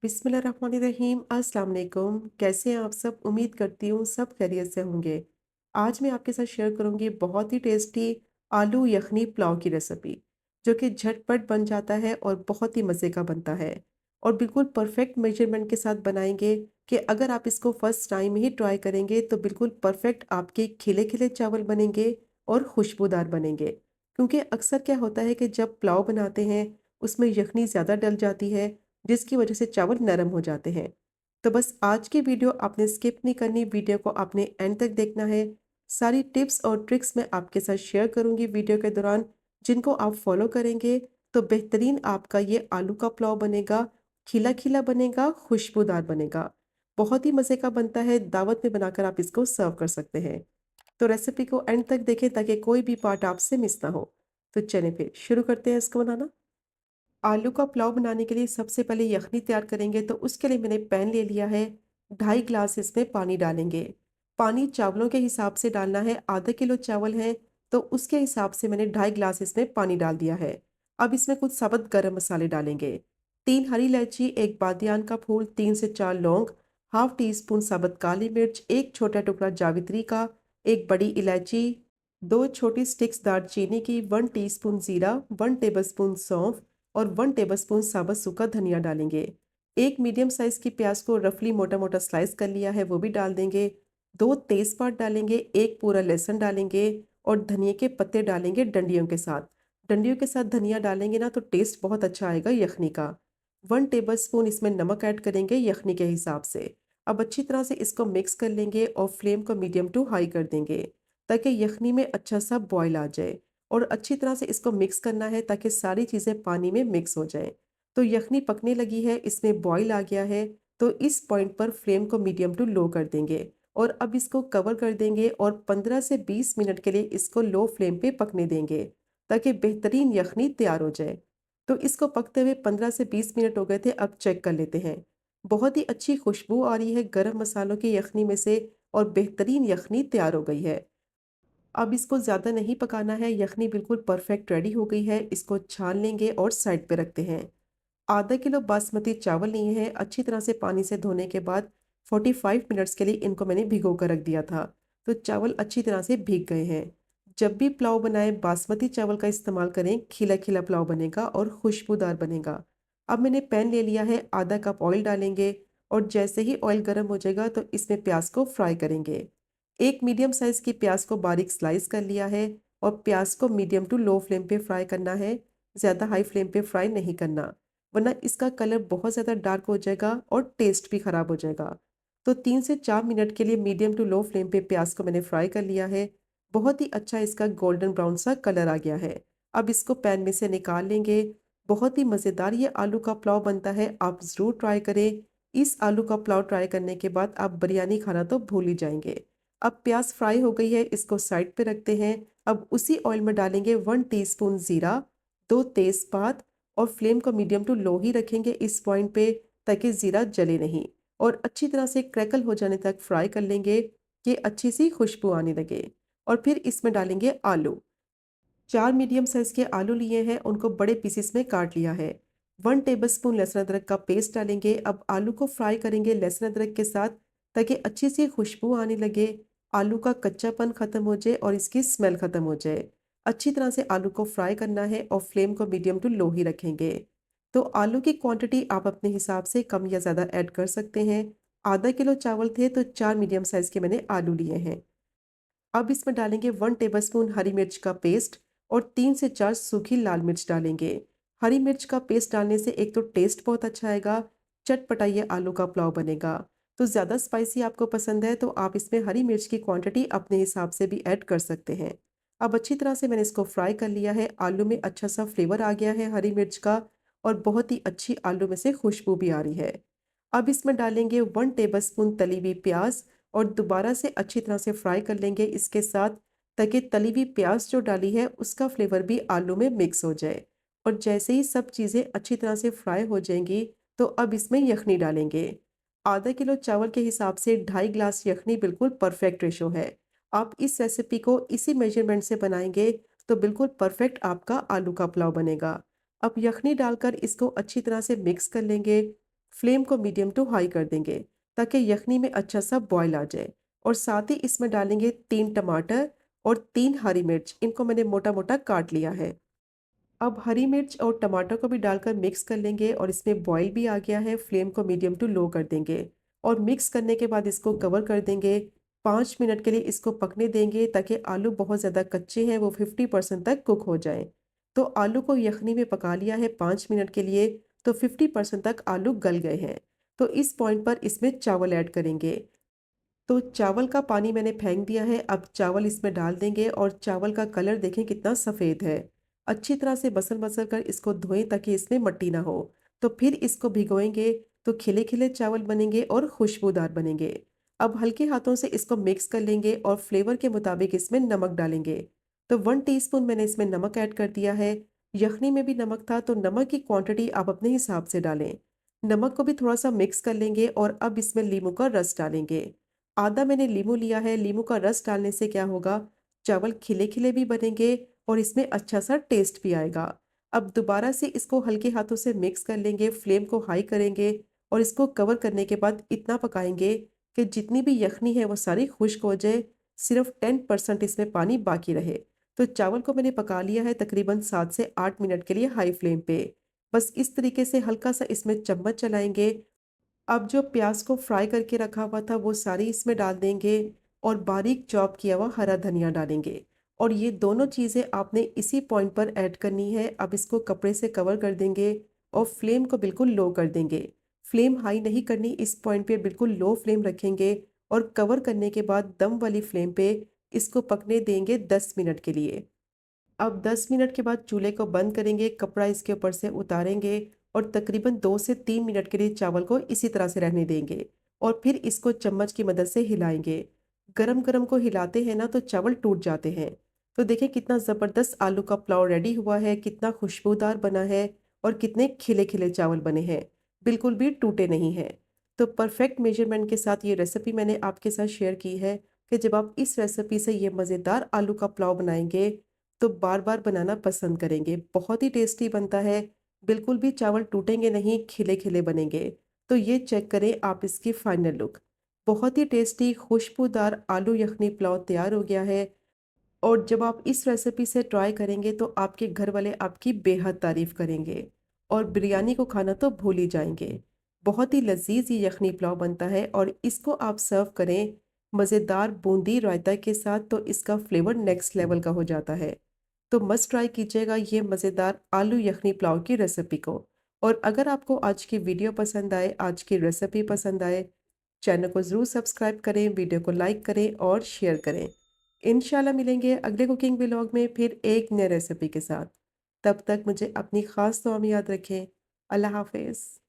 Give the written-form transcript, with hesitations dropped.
बिस्मिल्लाहिर्रहमानिर्रहीम अस्सलाम वालेकुम। कैसे हैं आप सब? उम्मीद करती हूँ सब खैरियत से होंगे। आज मैं आपके साथ शेयर करूँगी बहुत ही टेस्टी आलू यखनी पुलाव की रेसिपी, जो कि झटपट बन जाता है और बहुत ही मज़े का बनता है। और बिल्कुल परफेक्ट मेजरमेंट के साथ बनाएंगे कि अगर आप इसको फर्स्ट टाइम ही ट्राई करेंगे तो बिल्कुल परफेक्ट आपके खिले खिले चावल बनेंगे और खुशबूदार बनेंगे। क्योंकि अक्सर क्या होता है कि जब पुलाव बनाते हैं उसमें यखनी ज़्यादा डल जाती है, जिसकी वजह से चावल नरम हो जाते हैं। तो बस आज की वीडियो आपने स्किप नहीं करनी, वीडियो को आपने एंड तक देखना है। सारी टिप्स और ट्रिक्स मैं आपके साथ शेयर करूंगी वीडियो के दौरान, जिनको आप फॉलो करेंगे तो बेहतरीन आपका ये आलू का पुलाव बनेगा, खिला खिला बनेगा, खुशबूदार बनेगा। बहुत ही मज़े का बनता है, दावत में बनाकर आप इसको सर्व कर सकते हैं। तो रेसिपी को एंड तक देखें ताकि कोई भी पार्ट आपसे मिस ना हो। तो चलें फिर शुरू करते हैं इसको बनाना। आलू का पुलाव बनाने के लिए सबसे पहले यखनी तैयार करेंगे, तो उसके लिए मैंने पैन ले लिया है। 2.5 ग्लास इसमें पानी डालेंगे। पानी चावलों के हिसाब से डालना है, आधा किलो चावल है तो उसके हिसाब से मैंने 2.5 ग्लास इसमें पानी डाल दिया है। अब इसमें कुछ साबुत गरम मसाले डालेंगे। 3 हरी इलायची, एक बादियान का फूल, 3 से 4 लौंग, हाफ टी स्पून साबुत काली मिर्च, एक छोटा टुकड़ा जावित्री का, एक बड़ी इलायची, 2 छोटी स्टिक्स दालचीनी की, 1 टीस्पून जीरा, 1 टेबलस्पून सौंफ और 1 टेबलस्पून साबुत सूखा धनिया डालेंगे। एक मीडियम साइज की प्याज को रफली मोटा मोटा स्लाइस कर लिया है, वो भी डाल देंगे। 2 तेजपात डालेंगे, एक पूरा लहसुन डालेंगे और धनिया के पत्ते डालेंगे डंडियों के साथ। डंडियों के साथ धनिया डालेंगे ना तो टेस्ट बहुत अच्छा आएगा यखनी का। 1 टेबलस्पून इसमें नमक ऐड करेंगे यखनी के हिसाब से। अब अच्छी तरह से इसको मिक्स कर लेंगे और फ्लेम को मीडियम टू हाई कर देंगे, ताकि यखनी में अच्छा सा बॉयल आ जाए। और अच्छी तरह से इसको मिक्स करना है ताकि सारी चीज़ें पानी में मिक्स हो जाएं। तो यखनी पकने लगी है, इसमें बॉईल आ गया है। तो इस पॉइंट पर फ्लेम को मीडियम टू लो कर देंगे और अब इसको कवर कर देंगे और 15 से 20 मिनट के लिए इसको लो फ्लेम पे पकने देंगे, ताकि बेहतरीन यखनी तैयार हो जाए। तो इसको पकते हुए 15 से 20 मिनट हो गए थे, अब चेक कर लेते हैं। बहुत ही अच्छी खुशबू आ रही है गरम मसालों की यखनी में से और बेहतरीन यखनी तैयार हो गई है। अब इसको ज़्यादा नहीं पकाना है, यखनी बिल्कुल परफेक्ट रेडी हो गई है। इसको छान लेंगे और साइड पे रखते हैं। आधा किलो बासमती चावल लिए हैं, अच्छी तरह से पानी से धोने के बाद 45 मिनट्स के लिए इनको मैंने भिगो कर रख दिया था। तो चावल अच्छी तरह से भीग गए हैं। जब भी पुलाव बनाएं बासमती चावल का इस्तेमाल करें, खिला खिला पुलाव बनेगा और खुशबूदार बनेगा। अब मैंने पैन ले लिया है, आधा कप ऑयल डालेंगे और जैसे ही ऑयल गर्म हो जाएगा तो इसमें प्याज को फ्राई करेंगे। एक मीडियम साइज की प्याज को बारीक स्लाइस कर लिया है और प्याज को मीडियम टू लो फ्लेम पे फ्राई करना है, ज़्यादा हाई फ्लेम पे फ्राई नहीं करना, वरना इसका कलर बहुत ज़्यादा डार्क हो जाएगा और टेस्ट भी ख़राब हो जाएगा। तो 3 से 4 मिनट के लिए मीडियम टू लो फ्लेम पे प्याज को मैंने फ्राई कर लिया है। बहुत ही अच्छा इसका गोल्डन ब्राउन सा कलर आ गया है। अब इसको पैन में से निकाल लेंगे। बहुत ही मज़ेदार ये आलू का पुलाव बनता है, आप ज़रूर ट्राई करें। इस आलू का पुलाव ट्राई करने के बाद आप बिरयानी खाना तो भूल ही जाएंगे। अब प्याज फ्राई हो गई है, इसको साइड पे रखते हैं। अब उसी ऑयल में डालेंगे 1 टीस्पून जीरा, 2 तेजपात और फ्लेम को मीडियम टू लो ही रखेंगे इस पॉइंट पे, ताकि जीरा जले नहीं। और अच्छी तरह से क्रैकल हो जाने तक फ्राई कर लेंगे कि अच्छी सी खुशबू आने लगे। और फिर इसमें डालेंगे आलू। 4 मीडियम साइज के आलू लिए हैं, उनको बड़े पीसेस में काट लिया है। 1 टेबलस्पून लहसुन अदरक का पेस्ट डालेंगे। अब आलू को फ्राई करेंगे लहसुन अदरक के साथ, ताकि अच्छी सी खुशबू आने लगे, आलू का कच्चापन खत्म हो जाए और इसकी स्मेल खत्म हो जाए। अच्छी तरह से आलू को फ्राई करना है और फ्लेम को मीडियम टू लो ही रखेंगे। तो आलू की क्वांटिटी आप अपने हिसाब से कम या ज़्यादा ऐड कर सकते हैं। आधा किलो चावल थे तो 4 मीडियम साइज के मैंने आलू लिए हैं। अब इसमें डालेंगे 1 टेबलस्पून हरी मिर्च का पेस्ट और 3 से 4 सूखी लाल मिर्च डालेंगे। हरी मिर्च का पेस्ट डालने से एक तो टेस्ट बहुत अच्छा आएगा, चटपटा ये आलू का पुलाव बनेगा। तो ज़्यादा स्पाइसी आपको पसंद है तो आप इसमें हरी मिर्च की क्वांटिटी अपने हिसाब से भी ऐड कर सकते हैं। अब अच्छी तरह से मैंने इसको फ्राई कर लिया है, आलू में अच्छा सा फ्लेवर आ गया है हरी मिर्च का और बहुत ही अच्छी आलू में से खुशबू भी आ रही है। अब इसमें डालेंगे 1 टेबलस्पून तली हुई प्याज और दोबारा से अच्छी तरह से फ्राई कर लेंगे इसके साथ, ताकि तली हुई प्याज जो डाली है उसका फ्लेवर भी आलू में मिक्स हो जाए। और जैसे ही सब चीज़ें अच्छी तरह से फ्राई हो जाएंगी तो अब इसमें यखनी डालेंगे। आधा किलो चावल के हिसाब से 2.5 ग्लास यखनी बिल्कुल परफेक्ट रेशो है। आप इस रेसिपी को इसी मेजरमेंट से बनाएंगे तो बिल्कुल परफेक्ट आपका आलू का पुलाव बनेगा। अब यखनी डालकर इसको अच्छी तरह से मिक्स कर लेंगे। फ्लेम को मीडियम टू हाई कर देंगे ताकि यखनी में अच्छा सा बॉयल आ जाए। और साथ ही इसमें डालेंगे 3 टमाटर और 3 हरी मिर्च, इनको मैंने मोटा मोटा काट लिया है। अब हरी मिर्च और टमाटर को भी डालकर मिक्स कर लेंगे और इसमें बॉईल भी आ गया है, फ्लेम को मीडियम टू लो कर देंगे। और मिक्स करने के बाद इसको कवर कर देंगे। 5 मिनट के लिए इसको पकने देंगे ताकि आलू बहुत ज़्यादा कच्चे हैं वो 50% तक कुक हो जाएं। तो आलू को यखनी में पका लिया है 5 मिनट के लिए, तो 50% तक आलू गल गए हैं। तो इस पॉइंट पर इसमें चावल ऐड करेंगे। तो चावल का पानी मैंने फेंक दिया है, अब चावल इसमें डाल देंगे और चावल का कलर देखें कितना सफ़ेद है। अच्छी तरह से बसल-बसल कर इसको धोएं ताकि इसमें मिट्टी ना हो। तो फिर इसको भिगोएंगे तो खिले-खिले चावल बनेंगे और खुशबूदार बनेंगे। अब हल्के हाथों से इसको मिक्स कर लेंगे और फ्लेवर के मुताबिक इसमें नमक डालेंगे। तो 1 टीस्पून मैंने इसमें नमक ऐड कर दिया है। यखनी में भी नमक था तो नमक की क्वांटिटी आप अपने हिसाब से डालें। नमक को भी थोड़ा-सा मिक्स कर लेंगे और अब इसमें नींबू का रस डालेंगे। आधा मैंने नींबू लिया है, नींबू का रस डालने से क्या होगा, चावल खिले-खिले भी बनेंगे और इसमें अच्छा-सा टेस्ट भी आएगा। अब दोबारा से इसको हल्के हाथों से मिक्स कर लेंगे, फ्लेम को हाई करेंगे और इसको कवर करने के बाद इतना पकाएंगे कि जितनी भी यखनी है वो सारी खुश्क हो जाए, सिर्फ 10% इसमें पानी बाकी रहे। तो चावल को मैंने पका लिया है तकरीबन 7 से 8 मिनट के लिए हाई फ्लेम पे। बस इस तरीके से हल्का-सा इसमें चम्मच चलाएँगे। अब जो प्याज को फ्राई करके रखा हुआ था वो सारी इसमें डाल देंगे और बारीक चॉप किया हुआ हरा धनिया डालेंगे। और ये दोनों चीज़ें आपने इसी पॉइंट पर ऐड करनी है। अब इसको कपड़े से कवर कर देंगे और फ्लेम को बिल्कुल लो कर देंगे। फ्लेम हाई नहीं करनी, इस पॉइंट पे बिल्कुल लो फ्लेम रखेंगे और कवर करने के बाद दम वाली फ्लेम पे इसको पकने देंगे 10 मिनट के लिए। अब 10 मिनट के बाद चूल्हे को बंद करेंगे, कपड़ा इसके ऊपर से उतारेंगे और तकरीबन 2 से 3 मिनट के लिए चावल को इसी तरह से रहने देंगे और फिर इसको चम्मच की मदद से हिलाएंगे। गरम-गरम को हिलाते हैं ना तो चावल टूट जाते हैं। तो देखिए कितना ज़बरदस्त आलू का पुलाव रेडी हुआ है, कितना खुशबूदार बना है और कितने खिले-खिले चावल बने हैं, बिल्कुल भी टूटे नहीं हैं। तो परफेक्ट मेजरमेंट के साथ ये रेसिपी मैंने आपके साथ शेयर की है कि जब आप इस रेसिपी से ये मज़ेदार आलू का पुलाव बनाएंगे तो बार-बार बनाना पसंद करेंगे। बहुत ही टेस्टी बनता है, बिल्कुल भी चावल टूटेंगे नहीं, खिले-खिले बनेंगे। तो ये चेक करें आप इसकी फाइनल लुक। बहुत ही टेस्टी खुशबूदार आलू यखनी पुलाव तैयार हो गया है और जब आप इस रेसिपी से ट्राई करेंगे तो आपके घर वाले आपकी बेहद तारीफ़ करेंगे और बिरयानी को खाना तो भूल ही जाएँगे। बहुत ही लज़ीज़ ये यखनी पुलाव बनता है और इसको आप सर्व करें मज़ेदार बूंदी रायता के साथ तो इसका फ्लेवर नेक्स्ट लेवल का हो जाता है। तो मस्ट ट्राई कीजिएगा ये मज़ेदार आलू यखनी पुलाव की रेसिपी को। और अगर आपको आज की वीडियो पसंद आए, आज की रेसिपी पसंद आए, चैनल को ज़रूर सब्सक्राइब करें, वीडियो को लाइक करें और शेयर करें। इंशाल्लाह मिलेंगे अगले कुकिंग व्लॉग में फिर एक नई रेसिपी के साथ। तब तक मुझे अपनी ख़ास दुआ में याद रखें। अल्लाह हाफ़िज़।